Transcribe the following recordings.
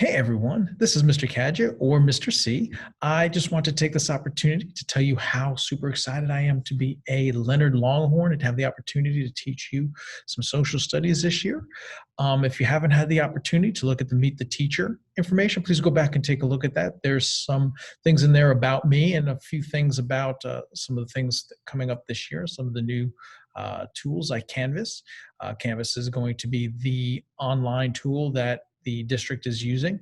Hey everyone, this is Mr. Kadja or Mr. C. I just want to take this opportunity to tell you how super excited I am to be a Leonard Longhorn and have the opportunity to teach you some social studies this year. If you haven't had the opportunity to look at the Meet the Teacher information, please go back and take a look at that. There's some things in there about me and a few things about some of the things that coming up this year, some of the new tools like Canvas. Canvas is going to be the online tool that the district is using,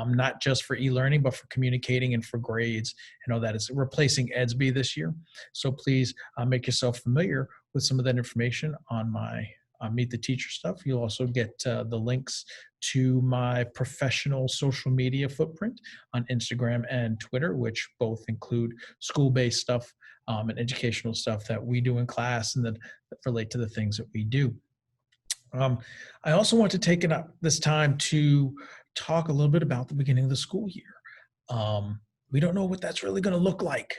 not just for e-learning, but for communicating and for grades. I know that is replacing Edsby this year. So please make yourself familiar with some of that information on my Meet the Teacher stuff. You'll also get the links to my professional social media footprint on Instagram and Twitter, which both include school-based stuff and educational stuff that we do in class and that relate to the things that we do. I also want to take this time to talk a little bit about the beginning of the school year. We don't know what that's really going to look like,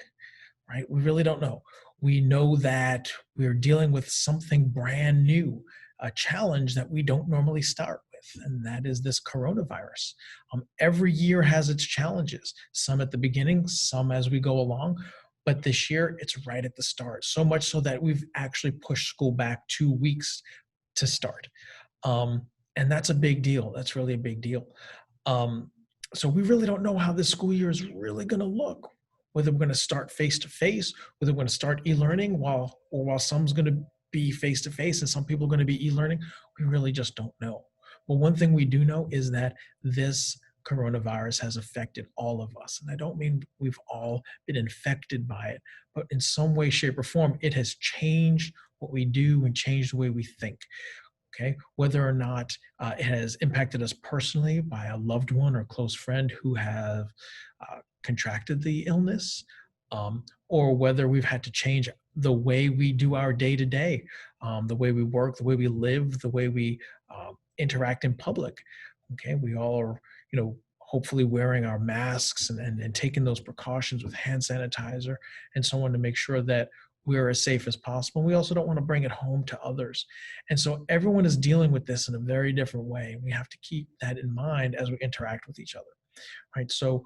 right? We really don't know. We know that we're dealing with something brand new, a challenge that we don't normally start with, and that is this coronavirus. Every year has its challenges, some at the beginning, some as we go along, but this year it's right at the start, so much so that we've actually pushed school back 2 weeks to start. And that's a big deal. That's really a big deal. So we really don't know how this school year is really going to look, whether we're going to start face-to-face, whether we're going to start e-learning while some's going to be face-to-face and some people are going to be e-learning. We really just don't know. But one thing we do know is that this coronavirus has affected all of us. And I don't mean we've all been infected by it, but in some way, shape, or form, it has changed what we do and changed the way we think. Okay, whether or not it has impacted us personally by a loved one or close friend who have contracted the illness, or whether we've had to change the way we do our day-to-day, the way we work, the way we live, the way we interact in public. Okay, we all are, hopefully wearing our masks and taking those precautions with hand sanitizer and so on to make sure that we're as safe as possible. We also don't want to bring it home to others. And so everyone is dealing with this in a very different way. We have to keep that in mind as we interact with each other, right? So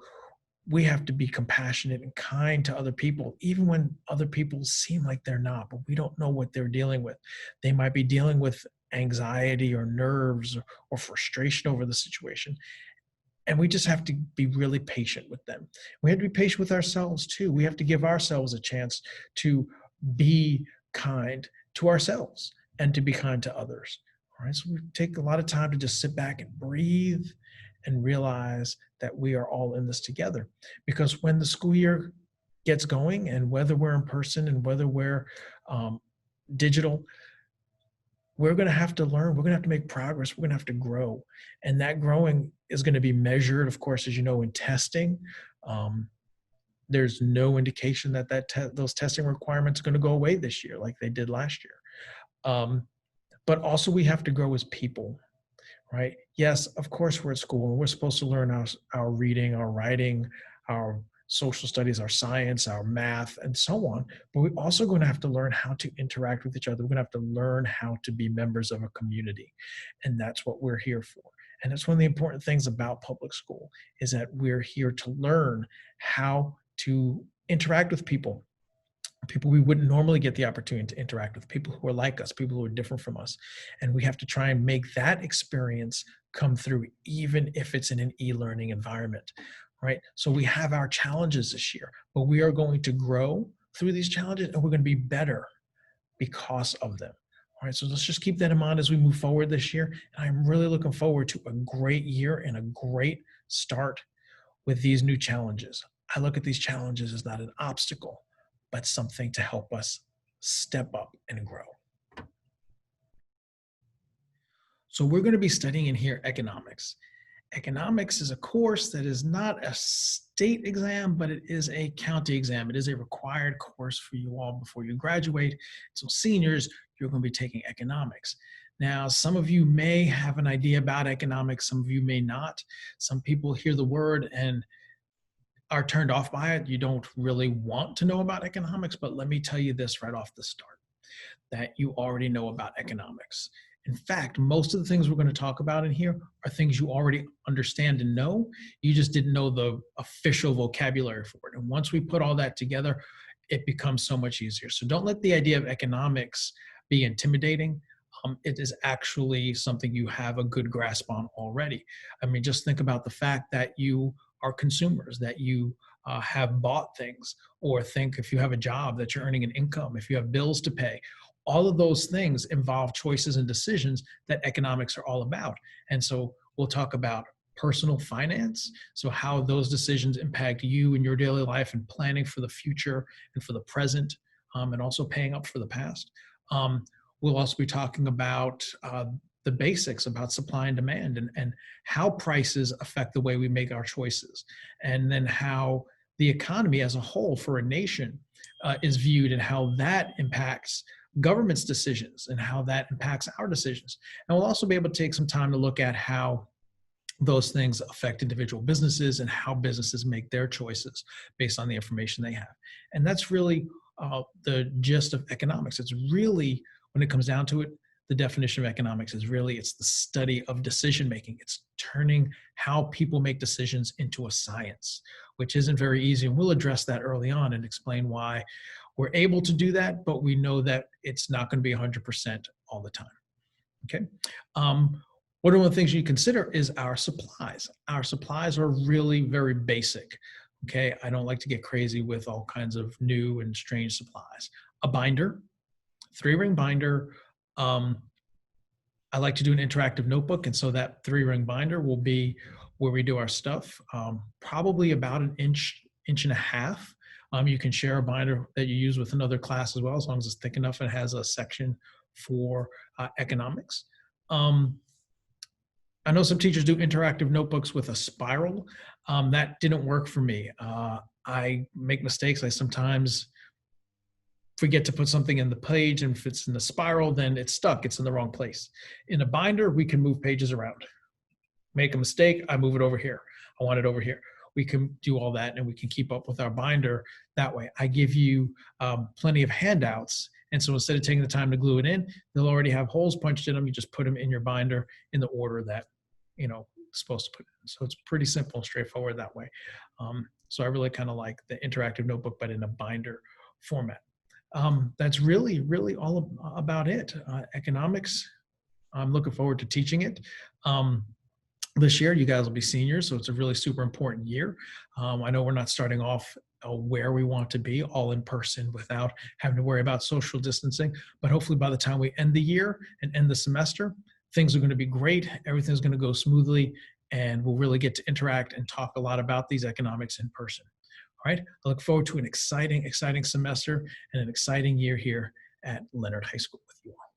we have to be compassionate and kind to other people, even when other people seem like they're not, but we don't know what they're dealing with. They might be dealing with anxiety or nerves or frustration over the situation. And we just have to be really patient with them. We have to be patient with ourselves too. We have to give ourselves a chance to be kind to ourselves and to be kind to others. All right. So we take a lot of time to just sit back and breathe and realize that we are all in this together. Because when the school year gets going, and whether we're in person and whether we're digital, we're going to have to learn. We're going to have to make progress. We're going to have to grow. And that growing is going to be measured, of course, as you know, in testing. There's no indication that those testing requirements are going to go away this year like they did last year. But also we have to grow as people, right? Yes, of course we're at school and we're supposed to learn our reading, our writing, our social studies, our science, our math, and so on. But we're also going to have to learn how to interact with each other. We're going to have to learn how to be members of a community. And that's what we're here for. And that's one of the important things about public school is that we're here to learn how to interact with people we wouldn't normally get the opportunity to interact with, people who are like us, people who are different from us. And we have to try and make that experience come through, even if it's in an e-learning environment, right? So we have our challenges this year, but we are going to grow through these challenges and we're going to be better because of them. All right, so let's just keep that in mind as we move forward this year. And I'm really looking forward to a great year and a great start with these new challenges. I look at these challenges as not an obstacle, but something to help us step up and grow. So we're going to be studying in here economics. Economics is a course that is not a state exam, but it is a county exam. It is a required course for you all before you graduate. So seniors, you're going to be taking economics. Now, some of you may have an idea about economics, some of you may not. Some people hear the word and are turned off by it. You don't really want to know about economics, but let me tell you this right off the start, that you already know about economics. In fact, most of the things we're going to talk about in here are things you already understand and know. You just didn't know the official vocabulary for it. And once we put all that together, it becomes so much easier. So don't let the idea of economics be intimidating. It is actually something you have a good grasp on already. I mean, just think about the fact that you are consumers, that you have bought things, or think if you have a job that you're earning an income, if you have bills to pay. All of those things involve choices and decisions that economics are all about. And so we'll talk about personal finance, so how those decisions impact you in your daily life and planning for the future and for the present, and also paying up for the past. Um, we'll also be talking about the basics about supply and demand, and how prices affect the way we make our choices, and then how the economy as a whole for a nation is viewed, and how that impacts government's decisions and how that impacts our decisions. And we'll also be able to take some time to look at how those things affect individual businesses and how businesses make their choices based on the information they have. And that's really the gist of economics. It's really, when it comes down to it, the definition of economics is really, it's the study of decision making. It's turning how people make decisions into a science, which isn't very easy. And we'll address that early on and explain why we're able to do that, but we know that it's not going to be 100% all the time. Okay. One of the things you consider is our supplies. Our supplies are really very basic. Okay. I don't like to get crazy with all kinds of new and strange supplies. A binder, 3-ring binder. I like to do an interactive notebook. And so that 3-ring binder will be where we do our stuff, probably about an inch and a half. You can share a binder that you use with another class as well, as long as it's thick enough and has a section for economics. I know some teachers do interactive notebooks with a spiral. That didn't work for me. I make mistakes. I sometimes forget to put something in the page, and if it's in the spiral, then it's stuck. It's in the wrong place. In a binder, we can move pages around. Make a mistake, I move it over here. I want it over here. We can do all that, and we can keep up with our binder that way. I give you plenty of handouts, and so instead of taking the time to glue it in, they'll already have holes punched in them. You just put them in your binder in the order that supposed to put it in. So it's pretty simple and straightforward that way. So I really kind of like the interactive notebook, but in a binder format. That's really, really all about it. Economics, I'm looking forward to teaching it. This year, you guys will be seniors, so it's a really super important year. I know we're not starting off where we want to be, all in person, without having to worry about social distancing. But hopefully by the time we end the year and end the semester, things are going to be great. Everything's going to go smoothly, and we'll really get to interact and talk a lot about these economics in person. All right, I look forward to an exciting semester and an exciting year here at Leonard High School with you all.